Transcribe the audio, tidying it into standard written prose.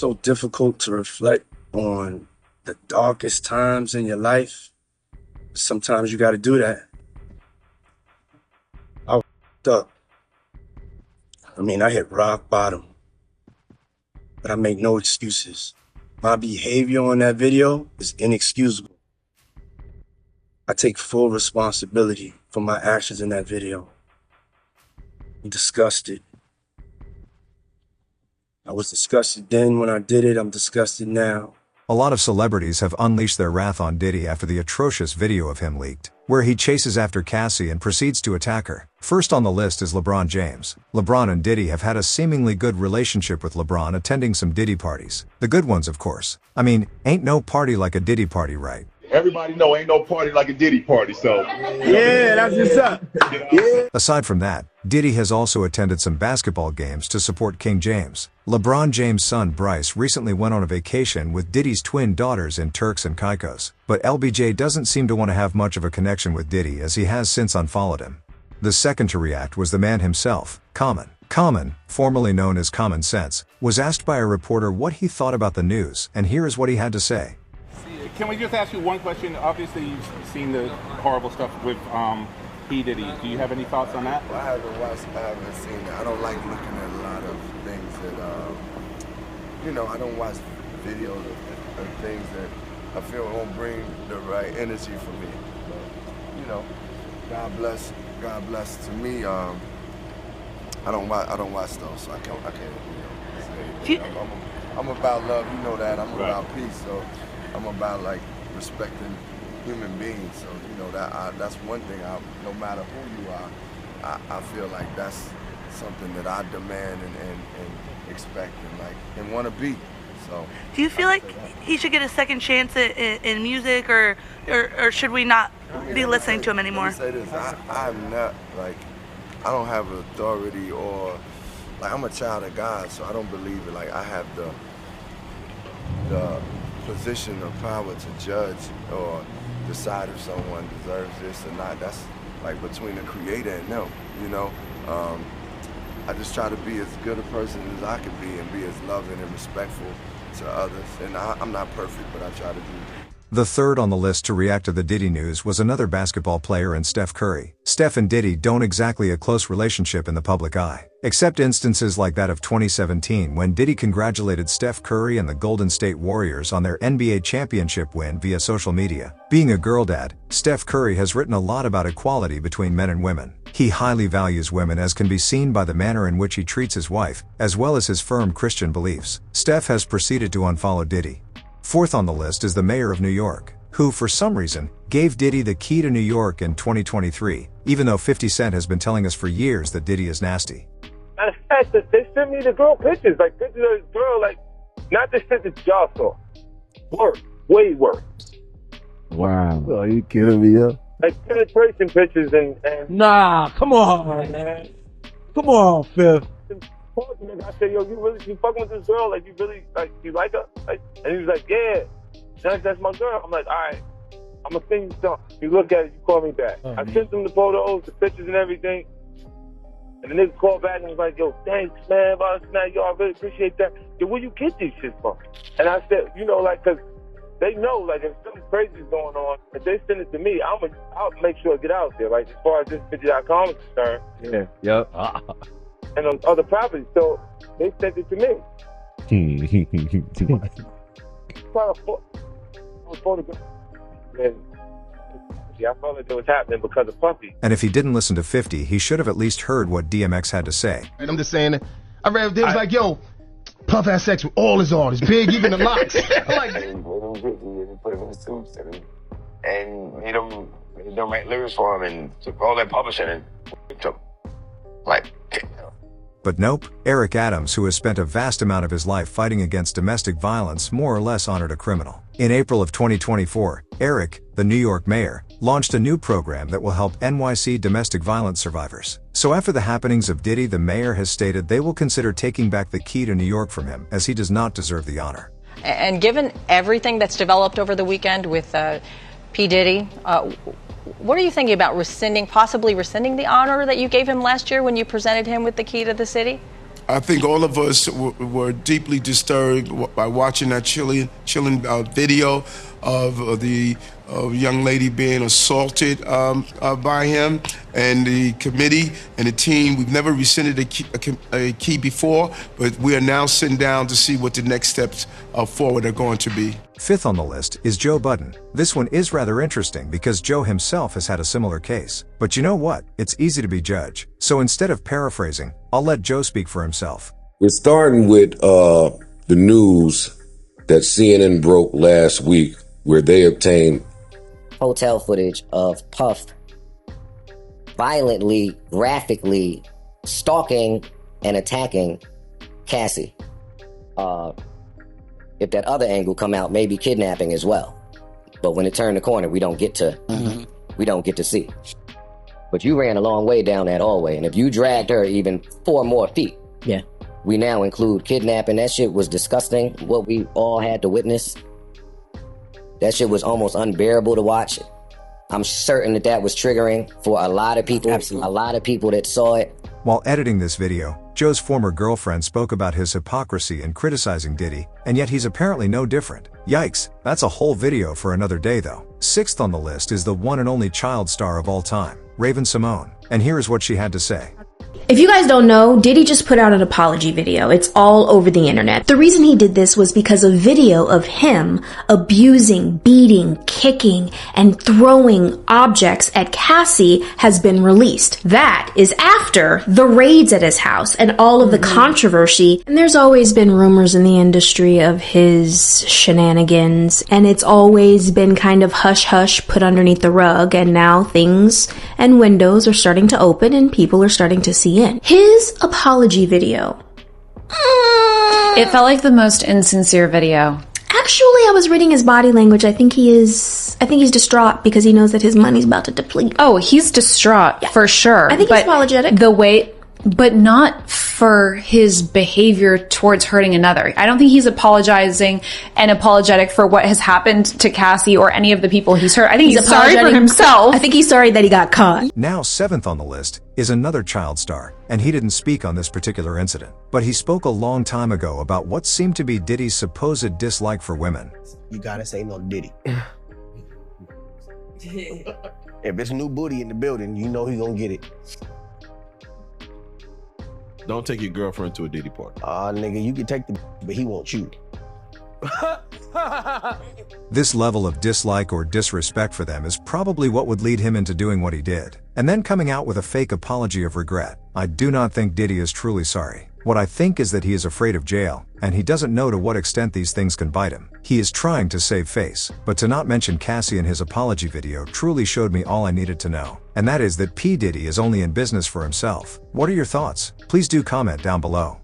so difficult to reflect on the darkest times in your life. Sometimes you got to do that. I f***ed up. I mean, I hit rock bottom, but I make no excuses. My behavior on that video is inexcusable. I take full responsibility for my actions in that video. I'm disgusted. I was disgusted then when I did it. I'm disgusted now. A lot of celebrities have unleashed their wrath on Diddy after the atrocious video of him leaked, where he chases after Cassie and proceeds to attack her. First on the list is LeBron James. LeBron and Diddy have had a seemingly good relationship, with LeBron attending some Diddy parties. The good ones, of course. I mean, ain't no party like a Diddy party, right? Everybody know ain't no party like a Diddy party, so. Yeah, that's what's up. Yeah. Aside from that, Diddy has also attended some basketball games to support King James. LeBron James' son Bryce recently went on a vacation with Diddy's twin daughters in Turks and Caicos, but LBJ doesn't seem to want to have much of a connection with Diddy, as he has since unfollowed him. The second to react was the man himself, Common. Common, formerly known as Common Sense, was asked by a reporter what he thought about the news, and here is what he had to say. Can we just ask you one question? Obviously, you've seen the horrible stuff with P. Diddy. Do you have any thoughts on that? Well, I haven't seen it. I don't like looking at a lot of things that, I don't watch videos of things that I feel won't bring the right energy for me. But, God bless to me. I don't watch those, so I can't. Say, I'm about love, you know that. I'm about peace, so. I'm about respecting human beings, so that's one thing. No matter who you are, I feel like that's something that I demand and expect and want to be. So. Do you feel like he should get a second chance in music, or should we not be listening to him anymore? Let me say this: I'm not I don't have authority or I'm a child of God, so I don't believe it. I have the position of power to judge or decide if someone deserves this or not. That's between the creator and them, I just try to be as good a person as I can be and be as loving and respectful to others. And I'm not perfect, but I try to do. The third on the list to react to the Diddy news was another basketball player in Steph Curry. Steph and Diddy don't exactly a close relationship in the public eye, except instances like that of 2017 when Diddy congratulated Steph Curry and the Golden State Warriors on their NBA championship win via social media. Being a girl dad, Steph Curry has written a lot about equality between men and women. He highly values women, as can be seen by the manner in which he treats his wife, as well as his firm Christian beliefs. Steph has proceeded to unfollow Diddy. Fourth on the list is the mayor of New York, who, for some reason, gave Diddy the key to New York in 2023, even though 50 Cent has been telling us for years that Diddy is nasty. And the fact that they sent me the girl pictures, pictures of this girl, not the shit that y'all saw. Worse, way worse. Wow. Oh, you kidding me, yeah? Penetration pictures and... Nah, come on, man. Come on, Fifth. I said, yo, you fucking with this girl? You really, you like her? And he was like, yeah, that's my girl. I'm like, all right, I'm gonna send you something. You look at it, you call me back. I sent him the photos, the pictures and everything. And the nigga called back and was like, yo, thanks, man, yo, I really appreciate that. Yo, where you get these shit from? And I said, cause they know, if something crazy is going on, if they send it to me, I'll make sure it get out there. As far as this video.com is concerned. Yeah, yep. And on other properties, so they sent it to me. I felt like it was happening because of Puffy. And if he didn't listen to 50, he should have at least heard what DMX had to say. And I'm just saying, I read it was like, yo, Puff has sex with all his artists, Big, even the Locks. I'm like, and put him in the suits and made him write lyrics for him and took all that publishing and took But nope, Eric Adams, who has spent a vast amount of his life fighting against domestic violence, more or less honored a criminal. In April of 2024, Eric, the New York mayor, launched a new program that will help NYC domestic violence survivors. So after the happenings of Diddy, the mayor has stated they will consider taking back the key to New York from him, as he does not deserve the honor. And given everything that's developed over the weekend with P. Diddy, what are you thinking about possibly rescinding the honor that you gave him last year when you presented him with the key to the city? I think all of us were deeply disturbed by watching that chilling video of the young lady being assaulted by him and the committee and the team. We've never rescinded a key before, but we are now sitting down to see what the next steps forward are going to be. Fifth on the list is Joe Budden. This one is rather interesting because Joe himself has had a similar case. But you know what? It's easy to be judge. So instead of paraphrasing, I'll let Joe speak for himself. We're starting with the news that CNN broke last week, where they obtained hotel footage of Puff violently, graphically stalking and attacking Cassie. If that other angle come out, maybe kidnapping as well. But when it turned the corner, we don't get to see. But you ran a long way down that hallway, and if you dragged her even 4 more feet, yeah, we now include kidnapping. That shit was disgusting. What we all had to witness. That shit was almost unbearable to watch. I'm certain that was triggering for a lot of people. Absolutely. A lot of people that saw it. While editing this video, Joe's former girlfriend spoke about his hypocrisy in criticizing Diddy, and yet he's apparently no different. Yikes, that's a whole video for another day though. Sixth on the list is the one and only child star of all time, Raven-Symoné. And here is what she had to say. If you guys don't know, Diddy just put out an apology video. It's all over the internet. The reason he did this was because a video of him abusing, beating, kicking, and throwing objects at Cassie has been released. That is after the raids at his house and all of the controversy. And there's always been rumors in the industry of his shenanigans, and it's always been kind of hush-hush put underneath the rug, and now things and windows are starting to open and people are starting to see in. His apology video. It felt like the most insincere video. Actually, I was reading his body language. I think he's distraught because he knows that his money's about to deplete. Oh, he's distraught for sure. I think he's apologetic. But not for his behavior towards hurting another. I don't think he's apologizing and apologetic for what has happened to Cassie or any of the people he's hurt. I think he's sorry for himself. I think he's sorry that he got caught. Now, seventh on the list is another child star, and he didn't speak on this particular incident, but he spoke a long time ago about what seemed to be Diddy's supposed dislike for women. You gotta say no Diddy. If it's new booty in the building, you know he gonna get it. Don't take your girlfriend to a Diddy party. Nigga, you can take the but he wants you. This level of dislike or disrespect for them is probably what would lead him into doing what he did, and then coming out with a fake apology of regret. I do not think Diddy is truly sorry. What I think is that he is afraid of jail, and he doesn't know to what extent these things can bite him. He is trying to save face, but to not mention Cassie in his apology video truly showed me all I needed to know. And that is that P. Diddy is only in business for himself. What are your thoughts? Please do comment down below.